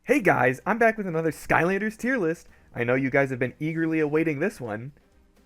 Hey guys, I'm back with another Skylanders tier list. I know you guys have been eagerly awaiting this one.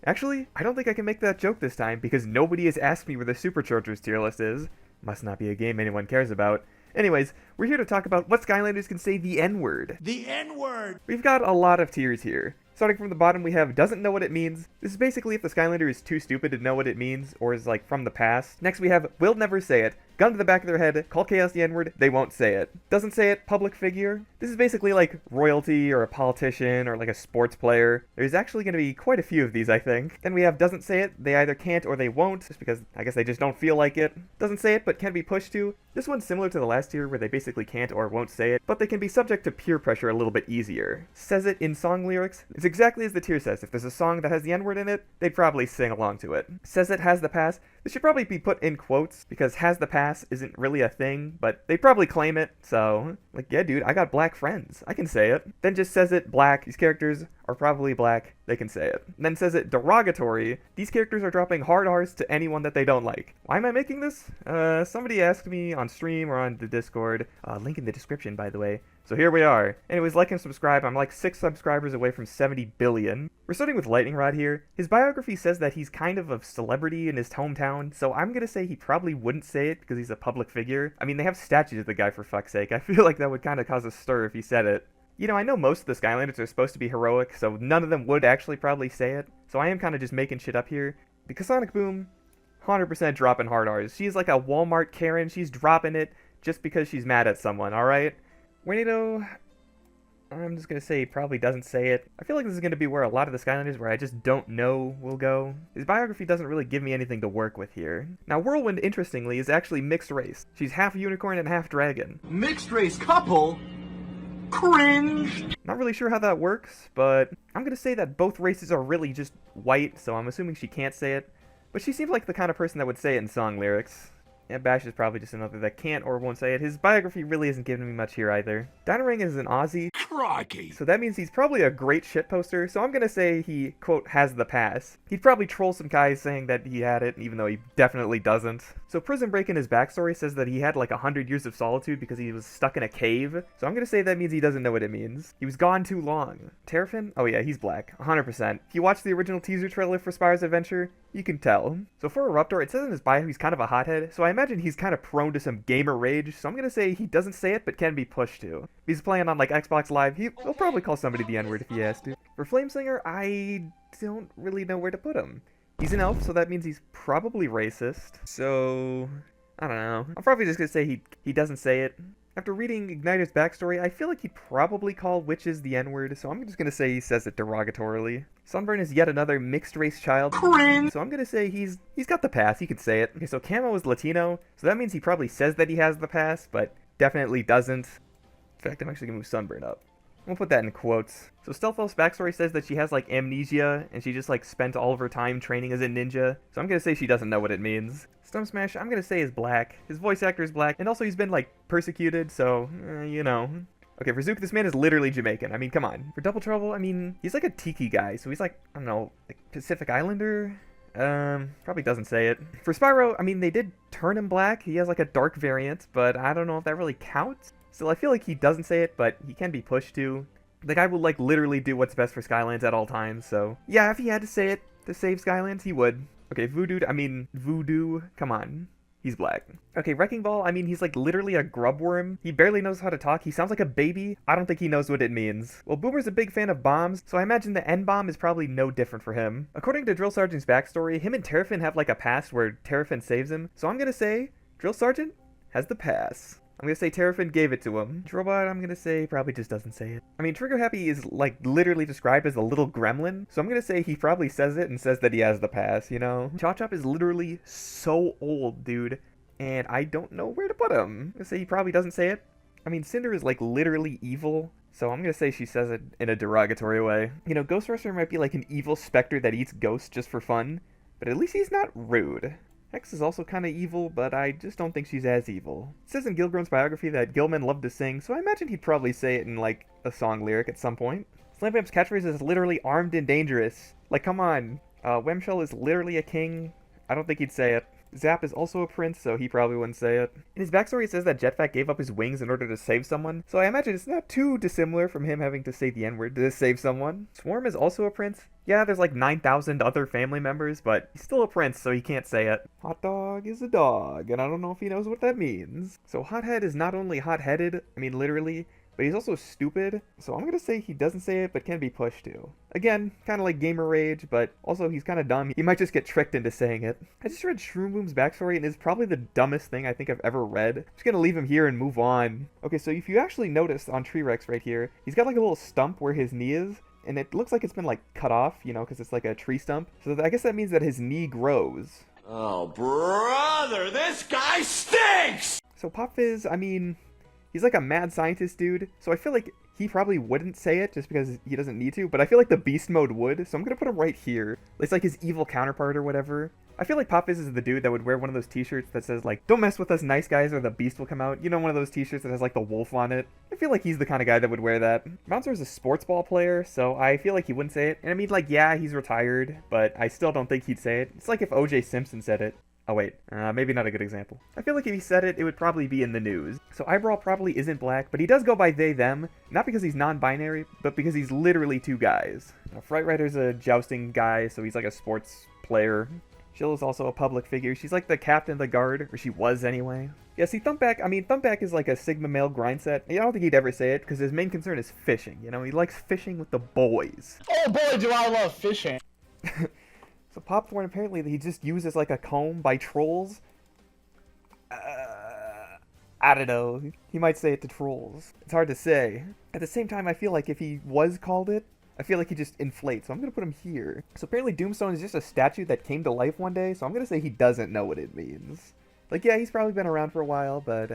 Actually, I don't think I can make that joke this time because nobody has asked me where the Superchargers tier list is. Must not be a game anyone cares about. Anyways, we're here to talk about what Skylanders can say the N-word. The N-word! We've got a lot of tiers here. Starting from the bottom, we have doesn't know what it means. This is basically if the Skylander is too stupid to know what it means, or is like from the past. Next we have will never say it. Gun to the back of their head, call Chaos the N-word, they won't say it. Doesn't say it, public figure. This is basically like royalty or a politician or like a sports player. There's actually going to be quite a few of these, I think. Then we have doesn't say it, they either can't or they won't, just because I guess they just don't feel like it. Doesn't say it but can be pushed to. This one's similar to the last tier where they basically can't or won't say it, but they can be subject to peer pressure a little bit easier. Says it in song lyrics. It's exactly as the tier says. If there's a song that has the N-word in it, they'd probably sing along to it. Says it has the pass. This should probably be put in quotes because has the pass isn't really a thing, but they probably claim it, so like, yeah dude, I got black friends, I can say it. Then just says it black, these characters are probably black, they can say it. And then says it derogatory, these characters are dropping hard R's to anyone that they don't like. Why am I making this? Somebody asked me on stream or on the Discord, link in the description by the way. So here we are. Anyways, like and subscribe. I'm like 6 subscribers away from 70 billion. We're starting with Lightning Rod here. His biography says that he's kind of a celebrity in his hometown, so I'm gonna say he probably wouldn't say it because he's a public figure. I mean, they have statues of the guy for fuck's sake. I feel like that would kind of cause a stir if he said it. You know, I know most of the Skylanders are supposed to be heroic, so none of them would actually probably say it. So I am kind of just making shit up here. Because Sonic Boom, 100% dropping hard R's. She's like a Walmart Karen. She's dropping it just because she's mad at someone, alright? Winneto, I'm just going to say he probably doesn't say it. I feel like this is going to be where a lot of the Skylanders where I just don't know will go. His biography doesn't really give me anything to work with here. Now, Whirlwind, interestingly, is actually mixed race. She's half unicorn and half dragon. Mixed race couple? Cringe! Not really sure how that works, but I'm going to say that both races are really just white, so I'm assuming she can't say it. But she seems like the kind of person that would say it in song lyrics. Yeah, Bash is probably just another that can't or won't say it. His biography really isn't giving me much here either. Dynarang is an Aussie. Crikey! So that means he's probably a great shitposter, so I'm gonna say he, quote, has the pass. He'd probably troll some guys saying that he had it, even though he definitely doesn't. So Prison Break in his backstory says that he had like 100 years of solitude because he was stuck in a cave. So I'm gonna say that means he doesn't know what it means. He was gone too long. Terrafin? Oh yeah, he's black. 100%. If you watch the original teaser trailer for Spyro's Adventure, you can tell. So for Eruptor, it says in his bio he's kind of a hothead, so I imagine he's kind of prone to some gamer rage, so I'm gonna say he doesn't say it but can be pushed to. If he's playing on like Xbox Live, he'll probably call somebody the N-word if he has to. For Flamesinger, I don't really know where to put him. He's an elf, so that means he's probably racist. So, I don't know. I'm probably just gonna say he doesn't say it. After reading Igniter's backstory, I feel like he'd probably call witches the N-word, so I'm just gonna say he says it derogatorily. Sunburn is yet another mixed-race child, Cringe! so I'm gonna say he's got the pass, he could say it. Okay, so Camo is Latino, so that means he probably says that he has the pass, but definitely doesn't. In fact, I'm actually gonna move Sunburn up. We'll put that in quotes. So Stealth Elf's backstory says that she has like amnesia, and she just like spent all of her time training as a ninja, so I'm gonna say she doesn't know what it means. Stump Smash, I'm gonna say is black. His voice actor is black, and also he's been like persecuted, so, you know. Okay, for Zook, this man is literally Jamaican. I mean, come on. For Double Trouble, I mean, he's like a tiki guy, so he's like, I don't know, like Pacific Islander? Probably doesn't say it. For Spyro, I mean, they did turn him black. He has like a dark variant, but I don't know if that really counts. Still, I feel like he doesn't say it, but he can be pushed to. The guy will like literally do what's best for Skylands at all times, so yeah, if he had to say it to save Skylands, he would. Okay, Voodoo, come on. He's black. Okay, Wrecking Ball, I mean, he's like literally a grubworm. He barely knows how to talk. He sounds like a baby. I don't think he knows what it means. Well, Boomer's a big fan of bombs, so I imagine the N-bomb is probably no different for him. According to Drill Sergeant's backstory, him and Terrafin have like a past where Terrafin saves him, so I'm gonna say Drill Sergeant has the pass. I'm gonna say Terrafin gave it to him. Drobot, I'm gonna say probably just doesn't say it. I mean, Trigger Happy is like literally described as a little gremlin, so I'm gonna say he probably says it and says that he has the pass, you know? Chop Chop is literally so old, dude, and I don't know where to put him. I'm gonna say he probably doesn't say it. I mean, Cinder is like literally evil, so I'm gonna say she says it in a derogatory way. You know, Ghost Rusher might be like an evil specter that eats ghosts just for fun, but at least he's not rude. Hex is also kind of evil, but I just don't think she's as evil. It says in Gilgrone's biography that Gilman loved to sing, so I imagine he'd probably say it in, like, a song lyric at some point. Slam Vamp's catchphrase is literally armed and dangerous. Like, come on. Wemshell is literally a king. I don't think he'd say it. Zap is also a prince, so he probably wouldn't say it. In his backstory, it says that Jetpack gave up his wings in order to save someone, so I imagine it's not too dissimilar from him having to say the N-word to save someone. Swarm is also a prince. Yeah, there's like 9,000 other family members, but he's still a prince, so he can't say it. Hot dog is a dog, and I don't know if he knows what that means. So Hothead is not only hot-headed, I mean literally, but he's also stupid, so I'm gonna say he doesn't say it, but can be pushed to. Again, kind of like gamer rage, but also he's kind of dumb. He might just get tricked into saying it. I just read Shroom Boom's backstory, and it's probably the dumbest thing I think I've ever read. I'm just gonna leave him here and move on. Okay, so if you actually notice on Tree Rex right here, he's got like a little stump where his knee is, and it looks like it's been like cut off, you know, because it's like a tree stump. So I guess that means that his knee grows. Oh, brother, this guy stinks! So Pop Fizz, I mean, he's like a mad scientist dude, so I feel like he probably wouldn't say it just because he doesn't need to, but I feel like the beast mode would, so I'm gonna put him right here. It's like his evil counterpart or whatever. I feel like Pop Fizz is the dude that would wear one of those t-shirts that says like, "Don't mess with us nice guys or the beast will come out." You know, one of those t-shirts that has like the wolf on it. I feel like he's the kind of guy that would wear that. Bouncer is a sports ball player, so I feel like he wouldn't say it. And I mean, like, yeah, he's retired, but I still don't think he'd say it. It's like if OJ Simpson said it. Oh wait, maybe not a good example. I feel like if he said it, it would probably be in the news. So Eyebrow probably isn't black, but he does go by they, them. Not because he's non-binary, but because he's literally two guys. Now, Fright Rider's a jousting guy, so he's like a sports player. Jill is also a public figure. She's like the captain of the guard, or she was anyway. Yeah, see, Thumpback is like a Sigma male grind set. I don't think he'd ever say it, because his main concern is fishing, you know? He likes fishing with the boys. Oh boy, do I love fishing. So Popthorn, apparently, he just uses like a comb by trolls. I don't know. He might say it to trolls. It's hard to say. At the same time, I feel like if he was called it, I feel like he just inflates, so I'm going to put him here. So apparently Doomstone is just a statue that came to life one day, so I'm going to say he doesn't know what it means. Like, yeah, he's probably been around for a while, but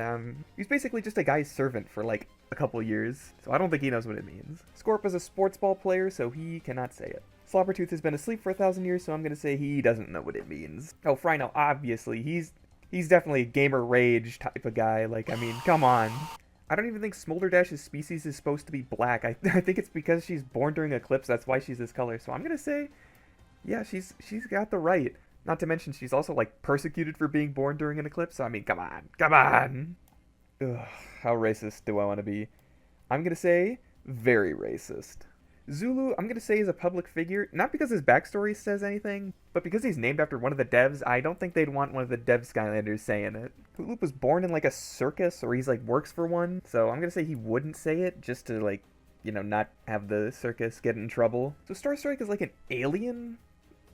he's basically just a guy's servant for like a couple years, so I don't think he knows what it means. Scorp is a sports ball player, so he cannot say it. Slobbertooth has been asleep for 1,000 years, so I'm going to say he doesn't know what it means. Oh, Frino, obviously, he's definitely a gamer rage type of guy, like, I mean, come on. I don't even think Smolder Dash's species is supposed to be black. I think it's because she's born during eclipse, that's why she's this color. So I'm gonna say, yeah, she's got the right. Not to mention she's also like persecuted for being born during an eclipse. So I mean, come on. Ugh, how racist do I want to be? I'm gonna say very racist. Zulu, I'm gonna say is a public figure, not because his backstory says anything, but because he's named after one of the devs. I don't think they'd want one of the dev Skylanders saying it. Hootloop was born in like a circus, or he's like works for one, so I'm gonna say he wouldn't say it just to like, you know, not have the circus get in trouble. So Starstrike is like an alien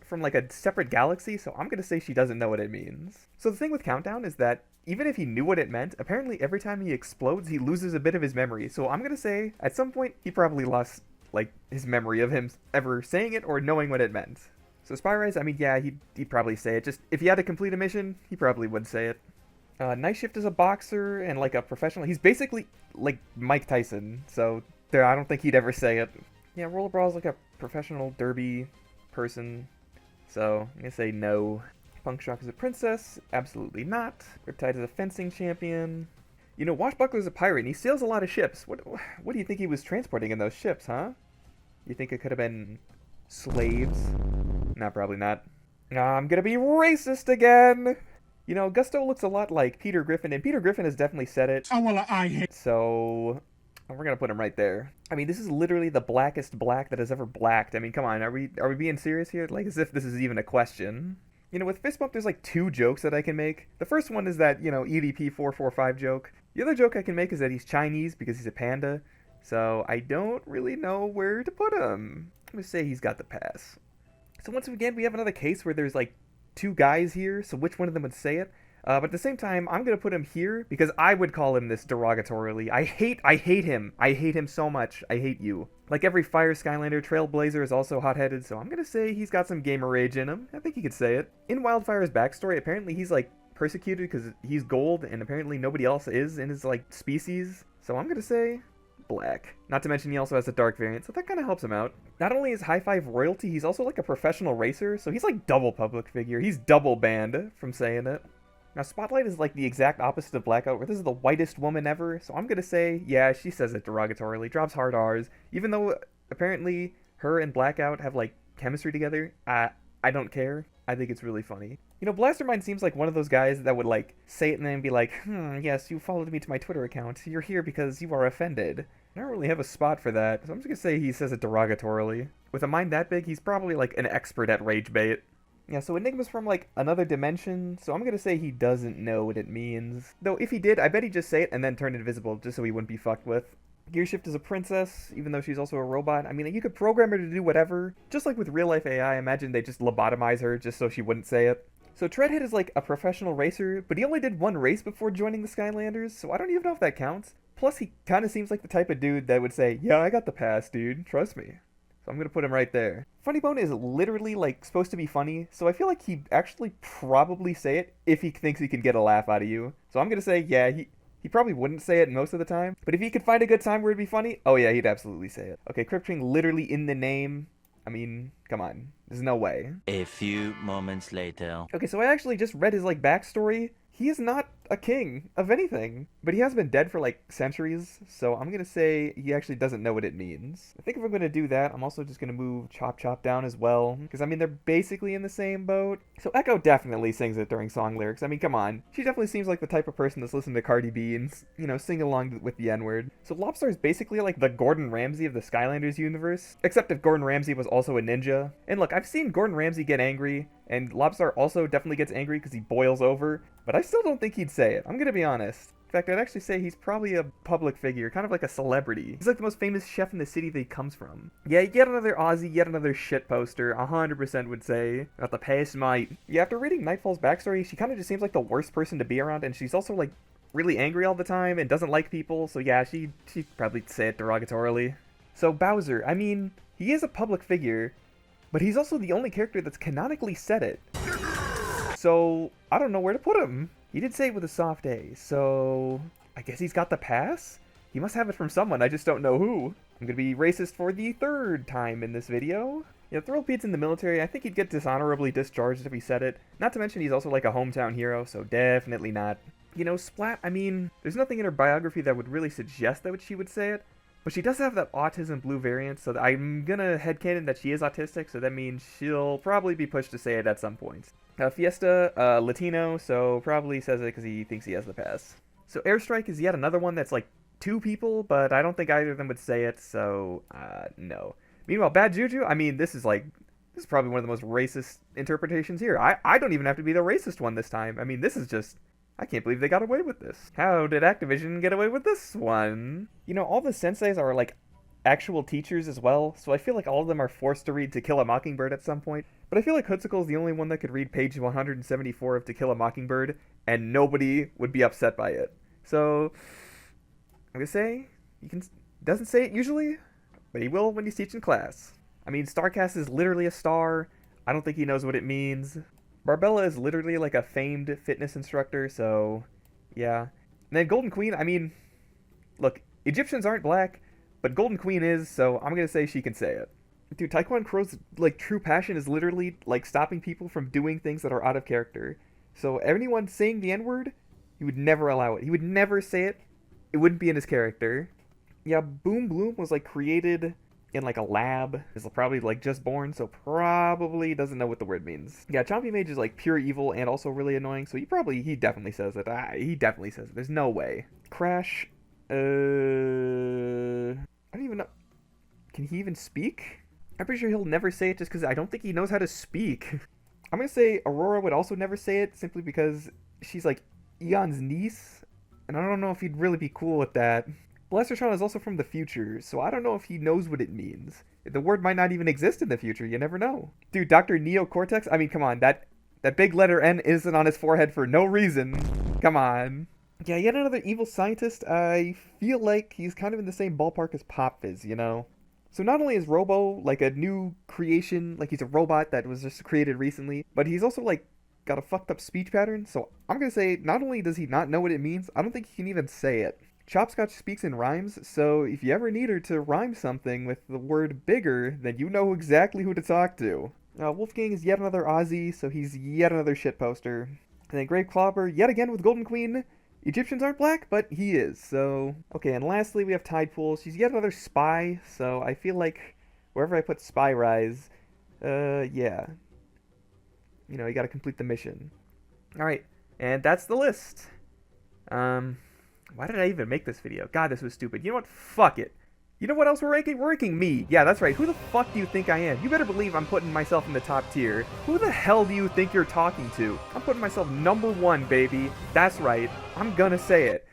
from like a separate galaxy, so I'm gonna say she doesn't know what it means. So the thing with Countdown is that even if he knew what it meant, apparently every time he explodes, he loses a bit of his memory. So I'm gonna say at some point he probably lost like his memory of him ever saying it or knowing what it meant. So Spyrise, I mean, yeah, he'd probably say it. Just if he had to complete a mission, he probably would say it. Night Shift is a boxer and like a professional. He's basically like Mike Tyson, so there, I don't think he'd ever say it. Yeah, Roller Brawl is like a professional derby person, so I'm gonna say no. Punk Shock is a princess, absolutely not. Riptide is a fencing champion. You know, Washbuckler's a pirate, and he sails a lot of ships. What do you think he was transporting in those ships, huh? You think it could have been slaves? Nah, probably not. I'm gonna be racist again! You know, Gusto looks a lot like Peter Griffin, and Peter Griffin has definitely said it. Oh, well, I hate... So, we're gonna put him right there. I mean, this is literally the blackest black that has ever blacked. I mean, come on, are we being serious here? Like, as if this is even a question. You know, with Fist Bump, there's like two jokes that I can make. The first one is that, you know, EDP 445 joke. The other joke I can make is that he's Chinese because he's a panda. So I don't really know where to put him. I'm gonna say he's got the pass. So once again, we have another case where there's like two guys here, so which one of them would say it? But at the same time, I'm gonna put him here because I would call him this derogatorily. I hate him. I hate him so much. I hate you. Like every Fire Skylander, Trailblazer is also hot-headed, so I'm gonna say he's got some gamer rage in him. I think he could say it. In Wildfire's backstory, apparently he's like persecuted because he's gold, and apparently nobody else is in his like species. So I'm gonna say black. Not to mention he also has a dark variant, so that kind of helps him out. Not only is High Five royalty, he's also like a professional racer, so he's like double public figure. He's double banned from saying it. Now, Spotlight is like the exact opposite of Blackout, where this is the whitest woman ever, so I'm gonna say, yeah, she says it derogatorily, drops hard R's, even though apparently her and Blackout have like chemistry together. I don't care. I think it's really funny. You know, Blastermind seems like one of those guys that would, like, say it and then be like, yes, you followed me to my Twitter account. You're here because you are offended. I don't really have a spot for that, so I'm just gonna say he says it derogatorily. With a mind that big, he's probably, like, an expert at rage bait. Yeah, so Enigma's from, like, another dimension, so I'm gonna say he doesn't know what it means. Though, if he did, I bet he'd just say it and then turn invisible, just so he wouldn't be fucked with. Gearshift is a princess, even though she's also a robot. I mean, you could program her to do whatever. Just like with real-life AI, I imagine they just lobotomize her just so she wouldn't say it. So Treadhead is like a professional racer, but he only did one race before joining the Skylanders, so I don't even know if that counts. Plus, he kind of seems like the type of dude that would say, yeah, I got the pass, dude, trust me. So I'm gonna put him right there. Funny Bone is literally, like, supposed to be funny, so I feel like he'd actually probably say it if he thinks he can get a laugh out of you. So I'm gonna say, yeah, he probably wouldn't say it most of the time, but if he could find a good time where it'd be funny, oh yeah, he'd absolutely say it. Okay, Crypt King literally in the name. I mean, come on. There's no way. A few moments later. Okay, so I actually just read his, like, backstory. He is not a king of anything, but he has been dead for, like, centuries, so I'm gonna say he actually doesn't know what it means. I think if I'm gonna do that, I'm also just gonna move Chop Chop down as well, because, I mean, they're basically in the same boat. So Echo definitely sings it during song lyrics. I mean, come on. She definitely seems like the type of person that's listening to Cardi B and, you know, sing along with the N-word. So Lobstar is basically like the Gordon Ramsay of the Skylanders universe, except if Gordon Ramsay was also a ninja. And look, I've seen Gordon Ramsay get angry, and Lobstar also definitely gets angry because he boils over, but I still don't think he'd say it. I'm gonna be honest. In fact, I'd actually say he's probably a public figure, kind of like a celebrity. He's like the most famous chef in the city that he comes from. Yeah, yet another Aussie, yet another shit poster, 100% would say. Got the pace, mate. Yeah, after reading Nightfall's backstory, she kind of just seems like the worst person to be around, and she's also, like, really angry all the time and doesn't like people, so yeah, she'd probably say it derogatorily. So Bowser, I mean, he is a public figure, but he's also the only character that's canonically said it. So, I don't know where to put him. He did say it with a soft A, so I guess he's got the pass? He must have it from someone, I just don't know who. I'm gonna be racist for the third time in this video. You know, Thrill Pete's in the military. I think he'd get dishonorably discharged if he said it. Not to mention he's also like a hometown hero, so definitely not. You know, Splat, I mean, there's nothing in her biography that would really suggest that she would say it, but she does have that autism blue variant, so I'm gonna headcanon that she is autistic, so that means she'll probably be pushed to say it at some point. Fiesta, Latino, so probably says it because he thinks he has the pass. So Airstrike is yet another one that's like two people, but I don't think either of them would say it, so no. Meanwhile, Bad Juju, I mean, this is probably one of the most racist interpretations here. I don't even have to be the racist one this time. I mean, this is just, I can't believe they got away with this. How did Activision get away with this one? You know, all the senseis are like actual teachers as well, so I feel like all of them are forced to read To Kill a Mockingbird at some point. But I feel like Hoodsicle is the only one that could read page 174 of To Kill a Mockingbird, and nobody would be upset by it. So, I'm gonna say, doesn't say it usually, but he will when he's teaching class. I mean, Starcast is literally a star. I don't think he knows what it means. Barbella is literally like a famed fitness instructor, so, yeah. And then Golden Queen, I mean, look, Egyptians aren't black, but Golden Queen is, so I'm gonna say she can say it. Dude, Taekwon Crow's, like, true passion is literally, like, stopping people from doing things that are out of character. So anyone saying the N-word, he would never allow it. He would never say it. It wouldn't be in his character. Yeah, Boom Bloom was, like, created in, like, a lab. He's probably, like, just born, so probably doesn't know what the word means. Yeah, Chompy Mage is, like, pure evil and also really annoying, so he definitely says it. He definitely says it. There's no way. Crash, I don't even know. Can he even speak? I'm pretty sure he'll never say it just because I don't think he knows how to speak. I'm going to say Aurora would also never say it simply because she's like Eon's niece, and I don't know if he'd really be cool with that. Blastertron is also from the future, so I don't know if he knows what it means. The word might not even exist in the future, you never know. Dude, Dr. Neocortex, I mean, come on, that big letter N isn't on his forehead for no reason. Come on. Yeah, yet another evil scientist. I feel like he's kind of in the same ballpark as Pop Fizz, you know? So not only is Robo, like, a new creation, like he's a robot that was just created recently, but he's also, like, got a fucked up speech pattern, so I'm gonna say not only does he not know what it means, I don't think he can even say it. Chopscotch speaks in rhymes, so if you ever need her to rhyme something with the word bigger, then you know exactly who to talk to. Wolfgang is yet another Aussie, so he's yet another shitposter. And then Grave Clobber, yet again with Golden Queen. Egyptians aren't black, but he is, so... Okay, and lastly we have Tidepool. She's yet another spy, so I feel like wherever I put Spy Rise, yeah. You know, you gotta complete the mission. Alright, and that's the list. Why did I even make this video? God, this was stupid. You know what? Fuck it. You know what else we're ranking? We're ranking me. Yeah, that's right. Who the fuck do you think I am? You better believe I'm putting myself in the top tier. Who the hell do you think you're talking to? I'm putting myself #1, baby. That's right. I'm gonna say it.